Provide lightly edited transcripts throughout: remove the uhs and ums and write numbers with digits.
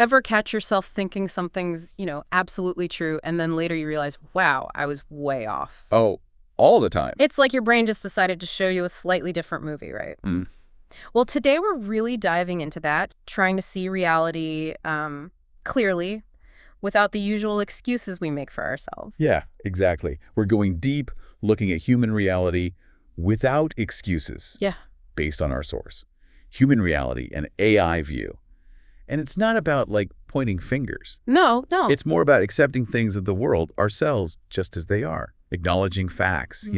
Ever catch yourself thinking something's, absolutely true, and then later you realize, wow, I was way off? Oh, all the time. It's like your brain just decided to show you a slightly different movie, right? Mm. Well, today we're really diving into that, trying to see reality clearly without the usual excuses we make for ourselves. Yeah, exactly. We're going deep, looking at human reality without excuses. Yeah. Based on our source. Human reality, an AI view. And it's not about, pointing fingers. No. It's more about accepting things of the world, ourselves, just as they are. Acknowledging facts,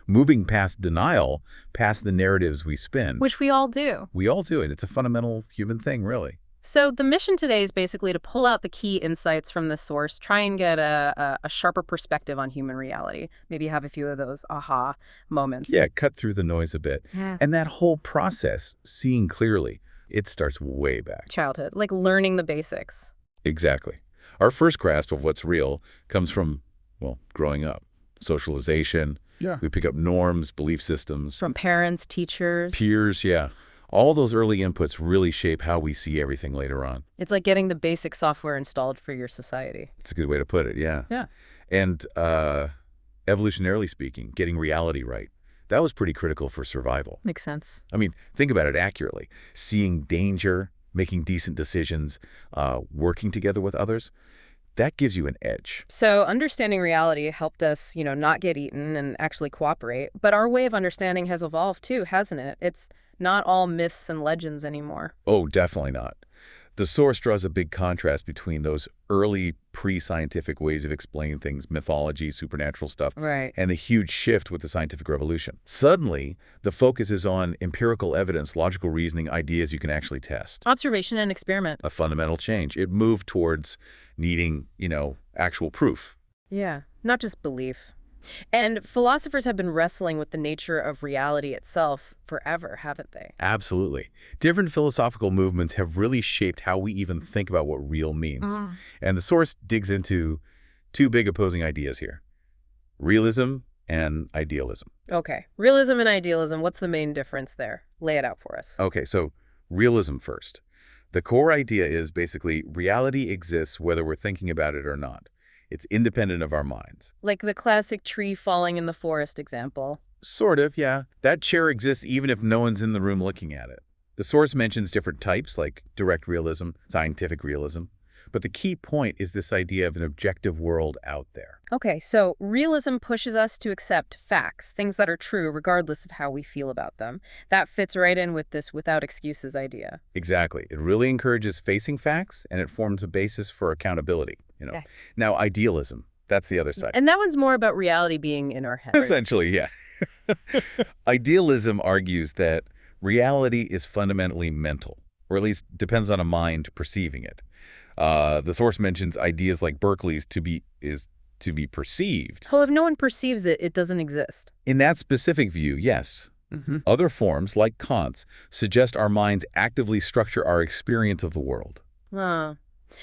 moving past denial, past the narratives we spin. Which we all do. We all do it. It's a fundamental human thing, really. So the mission today is basically to pull out the key insights from the source, try and get a sharper perspective on human reality. Maybe have a few of those aha moments. Yeah, cut through the noise a bit. Yeah. And that whole process, seeing clearly, it starts way back. Childhood, like learning the basics. Exactly. Our first grasp of what's real comes from, growing up. Socialization. Yeah. We pick up norms, belief systems. From parents, teachers. Peers, yeah. All those early inputs really shape how we see everything later on. It's like getting the basic software installed for your society. It's a good way to put it, yeah. Yeah. And evolutionarily speaking, getting reality right, that was pretty critical for survival. Makes sense. I mean, think about it accurately. Seeing danger, making decent decisions, working together with others, that gives you an edge. So understanding reality helped us, not get eaten and actually cooperate. But our way of understanding has evolved too, hasn't it? It's not all myths and legends anymore. Oh, definitely not. The source draws a big contrast between those early pre-scientific ways of explaining things, mythology, supernatural stuff, Right. and the huge shift with the scientific revolution. Suddenly, the focus is on empirical evidence, logical reasoning, ideas you can actually test. Observation and experiment. A fundamental change. It moved towards needing, actual proof. Yeah, not just belief. And philosophers have been wrestling with the nature of reality itself forever, haven't they? Absolutely. Different philosophical movements have really shaped how we even think about what real means. And the source digs into two big opposing ideas here. Realism and idealism. Okay. Realism and idealism, what's the main difference there? Lay it out for us. Okay, so realism first. The core idea is basically reality exists whether we're thinking about it or not. It's independent of our minds. Like the classic tree falling in the forest example. Sort of, yeah. That chair exists even if no one's in the room looking at it. The source mentions different types like direct realism, scientific realism. But the key point is this idea of an objective world out there. Okay, so realism pushes us to accept facts, things that are true regardless of how we feel about them. That fits right in with this without excuses idea. Exactly. It really encourages facing facts, and it forms a basis for accountability. Yeah. Now, idealism, that's the other side. And that one's more about reality being in our head. Essentially, yeah. Idealism argues that reality is fundamentally mental, or at least depends on a mind perceiving it. The source mentions ideas like Berkeley's to be perceived. Oh, if no one perceives it, it doesn't exist. In that specific view, yes. Other forms, like Kant's, suggest our minds actively structure our experience of the world. Huh.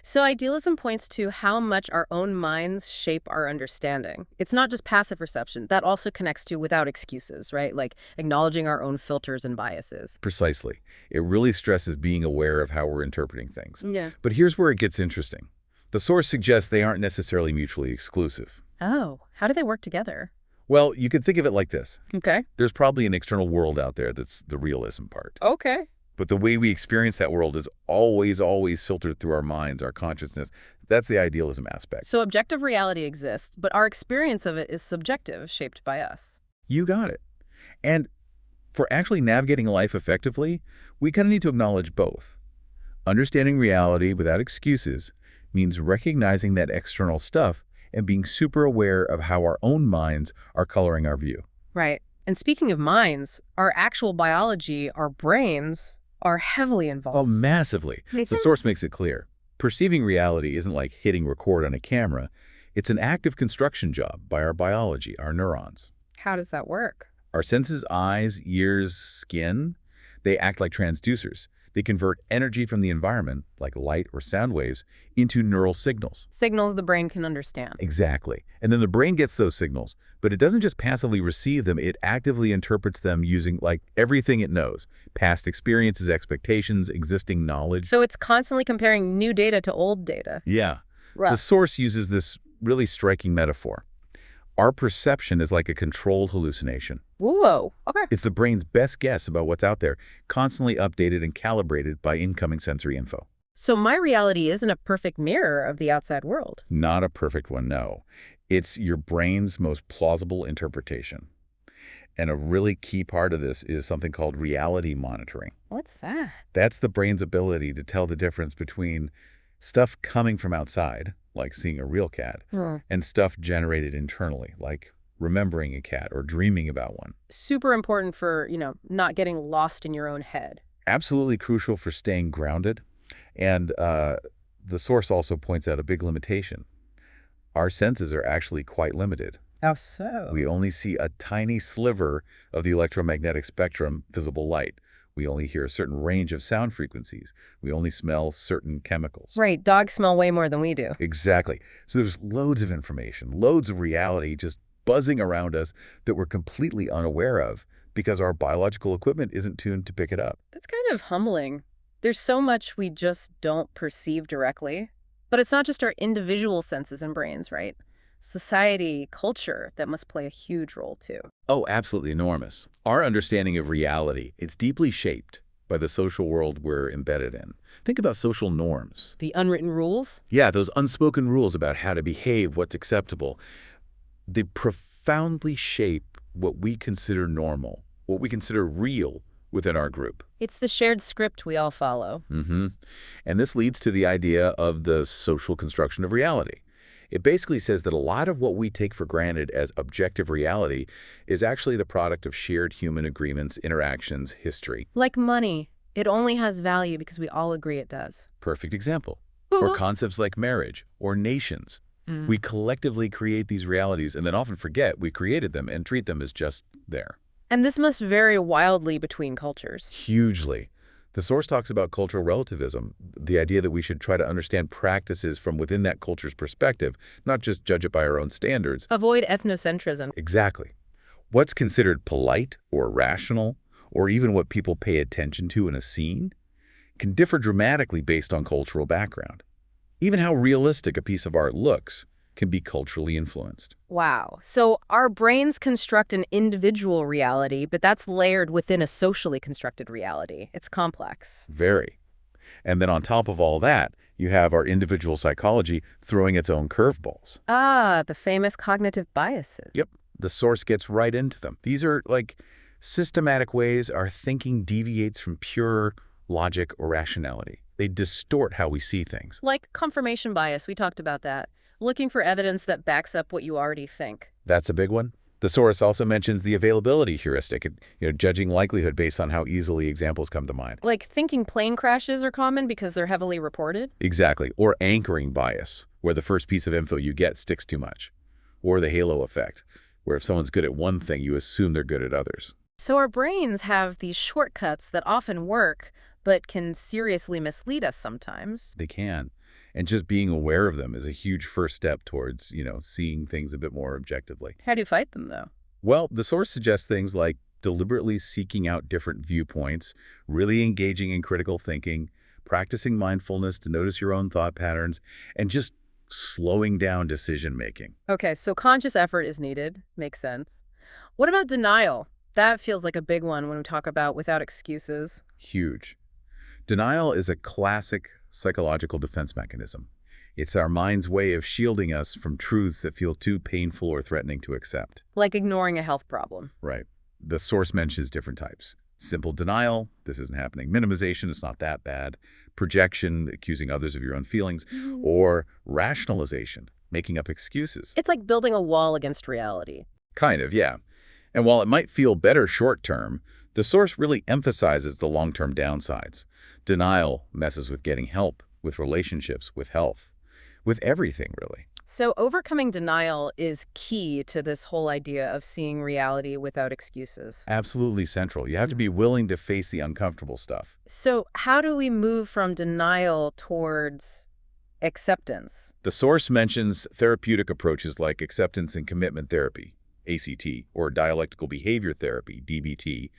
So idealism points to how much our own minds shape our understanding. It's not just passive perception. That also connects to without excuses, right? Like acknowledging our own filters and biases. Precisely. It really stresses being aware of how we're interpreting things. Yeah. But here's where it gets interesting. The source suggests they aren't necessarily mutually exclusive. Oh, how do they work together? Well, you could think of it like this. Okay. There's probably an external world out there that's the realism part. Okay. But the way we experience that world is always filtered through our minds, our consciousness. That's the idealism aspect. So objective reality exists, but our experience of it is subjective, shaped by us. You got it. And for actually navigating life effectively, we kind of need to acknowledge both. Understanding reality without excuses means recognizing that external stuff and being super aware of how our own minds are coloring our view. Right. And speaking of minds, our actual biology, our brains, are heavily involved. Oh, massively. The source makes it clear. Perceiving reality isn't like hitting record on a camera. It's an active construction job by our biology, our neurons. How does that work? Our senses, eyes, ears, skin, they act like transducers. They convert energy from the environment, like light or sound waves, into neural signals. Signals the brain can understand. Exactly. And then the brain gets those signals, but it doesn't just passively receive them, it actively interprets them using everything it knows. Past experiences, expectations, existing knowledge. So it's constantly comparing new data to old data. Yeah. Right. The source uses this really striking metaphor. Our perception is like a controlled hallucination. Whoa. Okay. It's the brain's best guess about what's out there, constantly updated and calibrated by incoming sensory info. So my reality isn't a perfect mirror of the outside world. Not a perfect one, no. It's your brain's most plausible interpretation. And a really key part of this is something called reality monitoring. What's that? That's the brain's ability to tell the difference between stuff coming from outside, like seeing a real cat, and stuff generated internally, like remembering a cat or dreaming about one. Super important for, not getting lost in your own head. Absolutely crucial for staying grounded. And the source also points out a big limitation. Our senses are actually quite limited. How so? We only see a tiny sliver of the electromagnetic spectrum, visible light. We only hear a certain range of sound frequencies. We only smell certain chemicals. Right. Dogs smell way more than we do. Exactly. So there's loads of information, loads of reality just buzzing around us that we're completely unaware of because our biological equipment isn't tuned to pick it up. That's kind of humbling. There's so much we just don't perceive directly. But it's not just our individual senses and brains, right? Society, culture, that must play a huge role too. Oh, absolutely enormous. Our understanding of reality, it's deeply shaped by the social world we're embedded in. Think about social norms. The unwritten rules? Yeah, those unspoken rules about how to behave, what's acceptable. They profoundly shape what we consider normal, what we consider real within our group. It's the shared script we all follow. And this leads to the idea of the social construction of reality. It basically says that a lot of what we take for granted as objective reality is actually the product of shared human agreements, interactions, history. Like money. It only has value because we all agree it does. Perfect example. Or concepts like marriage or nations. We collectively create these realities and then often forget we created them and treat them as just there. And this must vary wildly between cultures. Hugely. The source talks about cultural relativism, the idea that we should try to understand practices from within that culture's perspective, not just judge it by our own standards. Avoid ethnocentrism. Exactly. What's considered polite or rational, or even what people pay attention to in a scene, can differ dramatically based on cultural background. Even how realistic a piece of art looks can be culturally influenced. Wow. So our brains construct an individual reality, but that's layered within a socially constructed reality. It's complex. Very. And then on top of all that, you have our individual psychology throwing its own curveballs. Ah, the famous cognitive biases. Yep. The source gets right into them. These are like systematic ways our thinking deviates from pure logic or rationality. They distort how we see things. Like confirmation bias, we talked about that. Looking for evidence that backs up what you already think. That's a big one. The source also mentions the availability heuristic, judging likelihood based on how easily examples come to mind. Like thinking plane crashes are common because they're heavily reported? Exactly. Or anchoring bias, where the first piece of info you get sticks too much. Or the halo effect, where if someone's good at one thing, you assume they're good at others. So our brains have these shortcuts that often work, but can seriously mislead us sometimes. They can. And just being aware of them is a huge first step towards, seeing things a bit more objectively. How do you fight them, though? Well, the source suggests things like deliberately seeking out different viewpoints, really engaging in critical thinking, practicing mindfulness to notice your own thought patterns, and just slowing down decision-making. Okay, so conscious effort is needed. Makes sense. What about denial? That feels like a big one when we talk about without excuses. Huge. Denial is a classic psychological defense mechanism. It's our mind's way of shielding us from truths that feel too painful or threatening to accept. Like ignoring a health problem. Right. The source mentions different types. Simple denial, this isn't happening. Minimization, it's not that bad. Projection, accusing others of your own feelings. Or rationalization, making up excuses. It's like building a wall against reality. Kind of, yeah. And while it might feel better short-term, the source really emphasizes the long-term downsides. Denial messes with getting help, with relationships, with health. with everything, really. So overcoming denial is key to this whole idea of seeing reality without excuses. Absolutely central. You have to be willing to face the uncomfortable stuff. So how do we move from denial towards acceptance? The source mentions therapeutic approaches like acceptance and commitment therapy, ACT, or dialectical behavior therapy, DBT,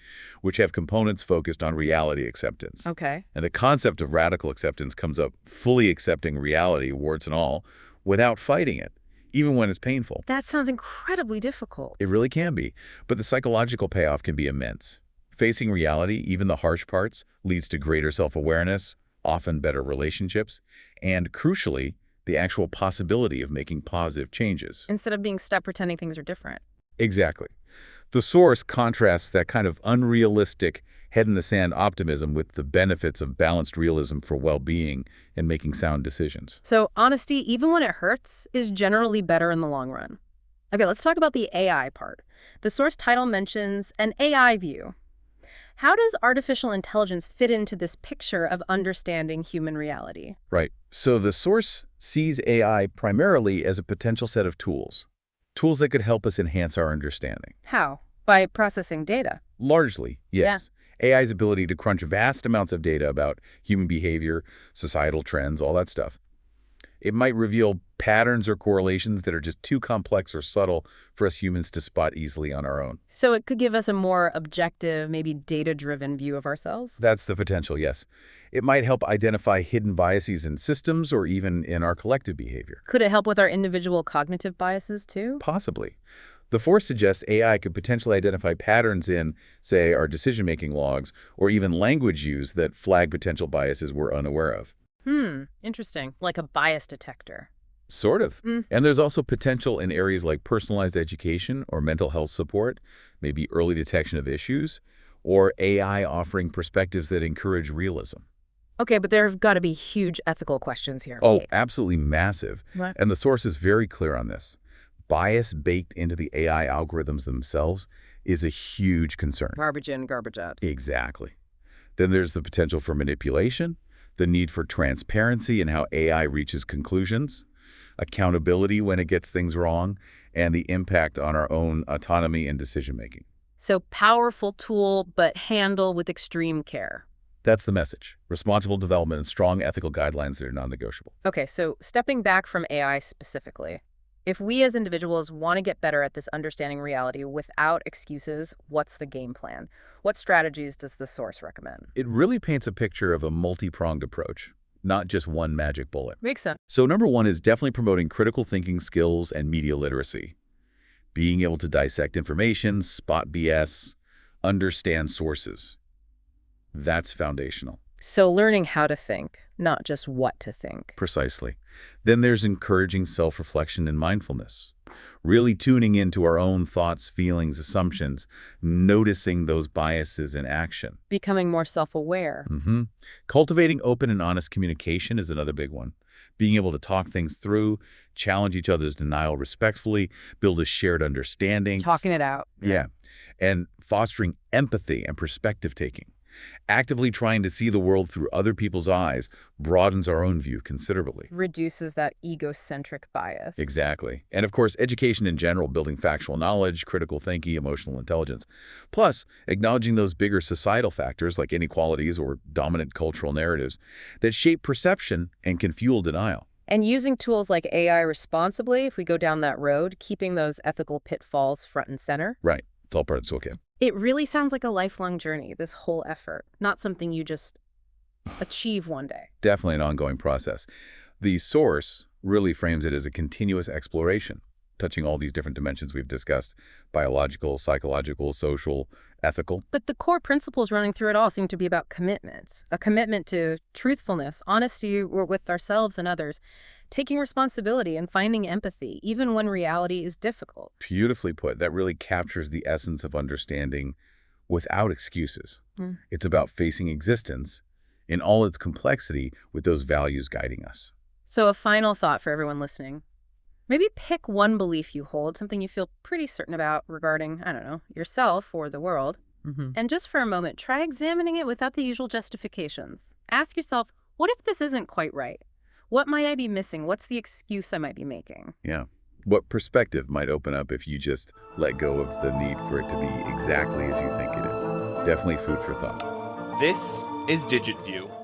which have components focused on reality acceptance. Okay. And the concept of radical acceptance comes up fully accepting reality, warts and all, without fighting it, even when it's painful. That sounds incredibly difficult. It really can be, but the psychological payoff can be immense. Facing reality, even the harsh parts, leads to greater self-awareness, often better relationships, and crucially, the actual possibility of making positive changes. Instead of being stuck pretending things are different. Exactly. The source contrasts that kind of unrealistic, head-in-the-sand optimism with the benefits of balanced realism for well-being and making sound decisions. So honesty, even when it hurts, is generally better in the long run. Okay, let's talk about the AI part. The source title mentions an AI view. How does artificial intelligence fit into this picture of understanding human reality? Right. So the source sees AI primarily as a potential set of tools that could help us enhance our understanding. How? By processing data. Largely, yes. AI's ability to crunch vast amounts of data about human behavior, societal trends, all that stuff. It might reveal patterns or correlations that are just too complex or subtle for us humans to spot easily on our own. So it could give us a more objective, maybe data-driven view of ourselves? That's the potential, yes. It might help identify hidden biases in systems or even in our collective behavior. Could it help with our individual cognitive biases too? Possibly. The force suggests AI could potentially identify patterns in, say, our decision-making logs or even language use that flag potential biases we're unaware of. Interesting. Like a bias detector. Sort of. And there's also potential in areas like personalized education or mental health support, maybe early detection of issues, or AI offering perspectives that encourage realism. Okay, but there have got to be huge ethical questions here. Oh, absolutely massive. Right. And the source is very clear on this. Bias baked into the AI algorithms themselves is a huge concern. Garbage in, garbage out. Exactly. Then there's the potential for manipulation, the need for transparency in how AI reaches conclusions, accountability when it gets things wrong, and the impact on our own autonomy and decision-making. So powerful tool, but handle with extreme care. That's the message. Responsible development and strong ethical guidelines that are non-negotiable. Okay, so stepping back from AI specifically, if we as individuals want to get better at this understanding reality without excuses, what's the game plan? What strategies does the source recommend? It really paints a picture of a multi-pronged approach, not just one magic bullet. Makes sense. So number one is definitely promoting critical thinking skills and media literacy. Being able to dissect information, spot BS, understand sources. That's foundational. So learning how to think, not just what to think. Precisely. Then there's encouraging self-reflection and mindfulness. Really tuning into our own thoughts, feelings, assumptions, noticing those biases in action. Becoming more self-aware. Cultivating open and honest communication is another big one. Being able to talk things through, challenge each other's denial respectfully, build a shared understanding. Talking it out. Yeah. And fostering empathy and perspective-taking. Actively trying to see the world through other people's eyes broadens our own view considerably. Reduces that egocentric bias. Exactly. And of course, education in general, building factual knowledge, critical thinking, emotional intelligence. Plus, acknowledging those bigger societal factors like inequalities or dominant cultural narratives that shape perception and can fuel denial. And using tools like AI responsibly, if we go down that road, keeping those ethical pitfalls front and center. Right. It's all part of the toolkit. It really sounds like a lifelong journey, this whole effort, not something you just achieve one day. Definitely an ongoing process. The source really frames it as a continuous exploration, touching all these different dimensions we've discussed: biological, psychological, social, ethical. But the core principles running through it all seem to be about commitment, a commitment to truthfulness, honesty with ourselves and others, taking responsibility and finding empathy, even when reality is difficult. Beautifully put. That really captures the essence of understanding without excuses. It's about facing existence in all its complexity with those values guiding us. So a final thought for everyone listening. Maybe pick one belief you hold, something you feel pretty certain about regarding, I don't know, yourself or the world. And just for a moment, try examining it without the usual justifications. Ask yourself, what if this isn't quite right? What might I be missing? What's the excuse I might be making? Yeah. What perspective might open up if you just let go of the need for it to be exactly as you think it is? Definitely food for thought. This is DigitView.